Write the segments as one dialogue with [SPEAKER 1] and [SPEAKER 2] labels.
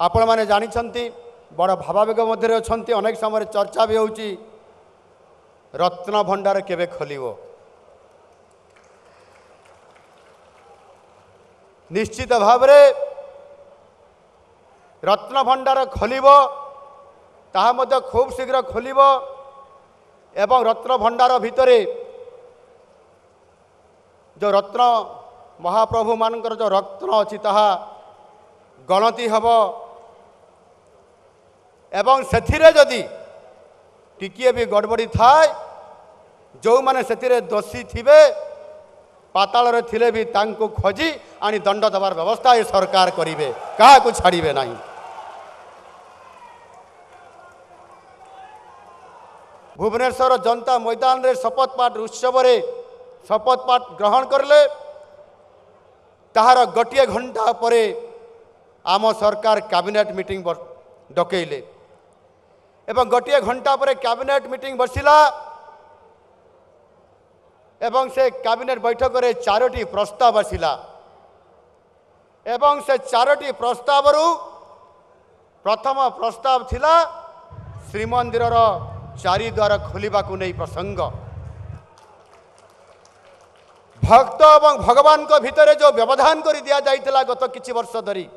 [SPEAKER 1] आपण मैंने जानी बड़ भावावेग मध्य अच्छा अनेक समय चर्चा भी होची रत्न भंडार केबे खोलिबो। निश्चित भाव रत्न भंडार खोलिबो ताहा मध्य खूब शीघ्र खोलिबो एवं रत्न भंडार भितरे जो रत्न महाप्रभु मानकर जो रत्न अच्छी ताहा गणति हब एवं सेथिरे जदि टिकिए भी गड़बड़ी थाए जो माने सेथिरे दोषी थिबे पाताल रे थिले भी तांको खोजी आनी दंड दबार व्यवस्था ये सरकार करिवे कहा को छाड़िबे नहीं। भुवनेश्वर जनता मैदान रे शपथ पाठ उत्सव रे शपथ पाठ ग्रहण करले ताहार गोटे घंटा परे आम सरकार कैबिनेट मीटिंग डकैले एवं गोटे घंटा पर कैबिनेट मीटिंग बसिला एवं से कैबिनेट बैठक रे चारोटी प्रस्ताव आसिला एवं से चारोटी प्रस्ताव प्रथम प्रस्ताव थिला श्रीमंदिर चारिद्वार खोलिबा को नहीं प्रसंग भक्त एवं भगवान को भितर जो व्यवधान कर दिया जाइतिला गत किछि वर्ष धरी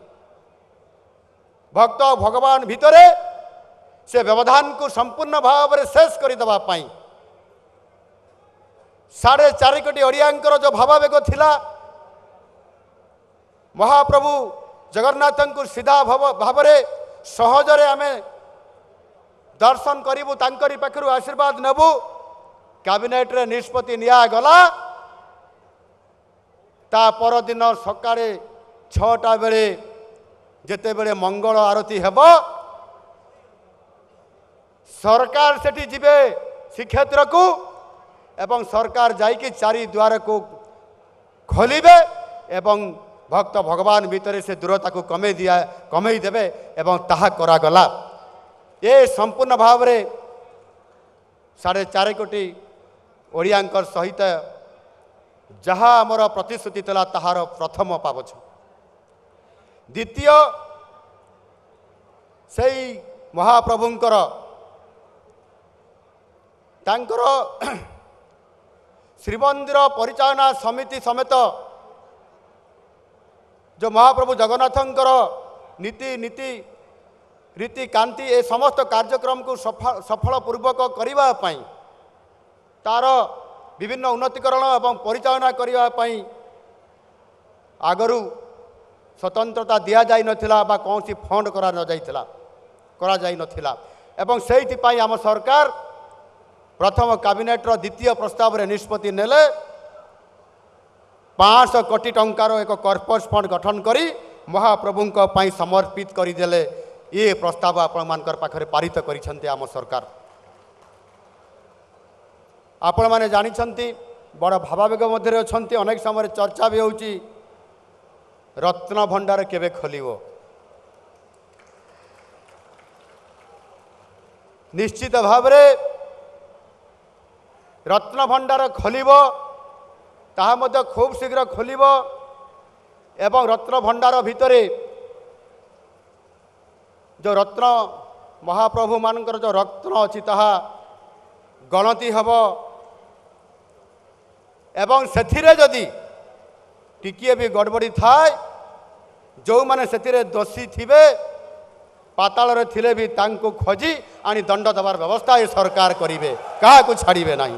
[SPEAKER 1] भक्त भगवान भितरे से व्यवधान को संपूर्ण भाव में शेष कर देवा पाई 4.5 कोटी ओडियांकर जो भावावेग थिला महाप्रभु जगन्नाथ को सीधा भाव में सहजरे आमे दर्शन करूँ तांकरी पाखरु आशीर्वाद नेबू कैबिनेट रे निष्पत्ति निया गला ता परदिन सकाळे 6टा बेले जेते बेले मंगल आरती हेब सरकार सेठी जिबे श्रीक्षेत्र को एवं सरकार जाइकी चारिद्वार को खोलिबे एवं भक्त भगवान भीतर से दूरता को कमे देवे एवं ताहा करा गला। ये संपूर्ण भाव रे 4.5 कोटी ओडियांकर सहित जहाँ आमर प्रतिश्रुति तला ताहार प्रथम पावछ द्वितीय सेई महाप्रभुंकर तांकर श्रीमंदिर परिचालना समिति समेत जो महाप्रभु जगन्नाथंकर नीति नीति रीति कांति ए समस्त कार्यक्रम को सफल पूर्वक करिबा पई तार विभिन्न उन्नतिकरण एवं परिचालना करिबा पई आगरू स्वतंत्रता दिया जाई नथिला बा कौन सी फंड करा न जाइथिला करा जाई नथिला एवं सेहिति पई आम सरकार प्रथम कैबिनेट द्वितीय प्रस्ताव रे निष्पत्ति नेले 500 कोटी टंकार एक कॉर्पोरेट फंड गठन करी महाप्रभुंक पई समर्पित करिदेले ये प्रस्ताव आपण मानकर पाखरे पारित करिसंते आम सरकार। आपण माने जानिसंती बड़ भावावेग मध्य अच्छा अनेक समय चर्चा भी होची रत्न भंडार केबे खोलिबो। निश्चित भाव रत्न भंडार खोलिबो ताहा मध्य खूब शीघ्र खोलिबो एवं रत्न भंडार भितरे जो रत्न महाप्रभु मानकर जो रत्न अच्छी ताहा गणति हब एवं सेथिरे जदि टिकिए भी गड़बड़ी थाए जो माने सेथिरे दोषी थिबे पाताल रे थिले भी तांको खोजी आनी दंड दबार व्यवस्था ये सरकार करिवे कहा को छाड़िबे नहीं।